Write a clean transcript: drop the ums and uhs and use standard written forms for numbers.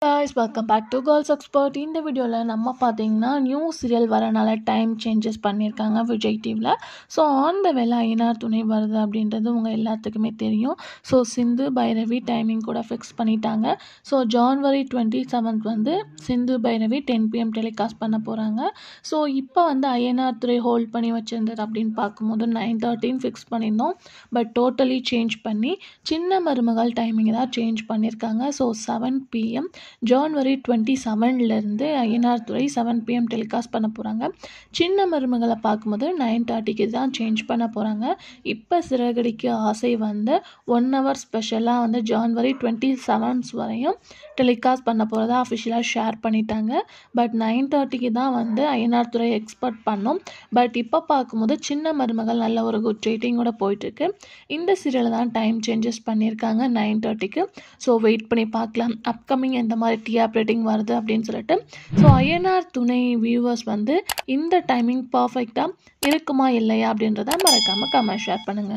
Guys, welcome back to Girls Expert. இந்த வீடியோவில் நம்ம பார்த்தீங்கன்னா நியூ சீரியல் வரனால டைம் சேஞ்சஸ் பண்ணியிருக்காங்க விஜய் டிவியில். ஸோ ஆன் த வேலை ஐயனார் துணை வருது அப்படின்றது உங்கள் எல்லாத்துக்குமே தெரியும். ஸோ சிந்து பைரவி டைமிங் கூட ஃபிக்ஸ் பண்ணிட்டாங்க. ஸோ ஜான்வரி 27 வந்து சிந்து பைரவி 10 PM டெலிகாஸ்ட் பண்ண போகிறாங்க. ஸோ இப்போ வந்து ஐயனார் துறை ஹோல்ட் பண்ணி வச்சிருந்தது அப்படின்னு பார்க்கும்போது 9:13 ஃபிக்ஸ் பண்ணியிருந்தோம். பட் டோட்டலி சேஞ்ச் பண்ணி சின்ன மருமகள் டைமிங் தான் சேஞ்ச் பண்ணியிருக்காங்க. ஸோ 7 PM ஜான்வரி 27லேருந்து ஐயனார் துறை 7 PM டெலிகாஸ்ட் பண்ண போகிறாங்க. சின்ன மருமகளை பார்க்கும்போது 9:30க்கு தான் சேஞ்ச் பண்ண போகிறாங்க. இப்போ சிறகடிக்கு ஆசை வந்து 1 hour ஸ்பெஷலாக வந்து ஜான்வரி 27 வரையும் டெலிகாஸ்ட் பண்ண போகிறதா அஃபிஷியலாக ஷேர் பண்ணிட்டாங்க. பட் 9:30க்கு தான் வந்து ஐயனார் துறை எக்ஸ்பெக்ட் பண்ணோம். பட் இப்போ பார்க்கும்போது சின்ன மருமகள் நல்ல ஒரு குட் ரேட்டிங்கோட போயிட்டுருக்கு. இந்த சீரியலில் தான் டைம் சேஞ்சஸ் பண்ணியிருக்காங்க 9:30க்கு. ஸோ வெயிட் பண்ணி பார்க்கலாம் அப்கமிங் எந்த மாதிரி டிஆர் ரேட்டிங் வருது அப்படின்னு சொல்லிட்டு. ஸோ ஐயனார் துணை வியூவர்ஸ் வந்து இந்த டைமிங் பர்ஃபெக்டாக இருக்குமா இல்லையா அப்படின்றத மறக்காமல் கமெண்ட் ஷேர் பண்ணுங்கள்.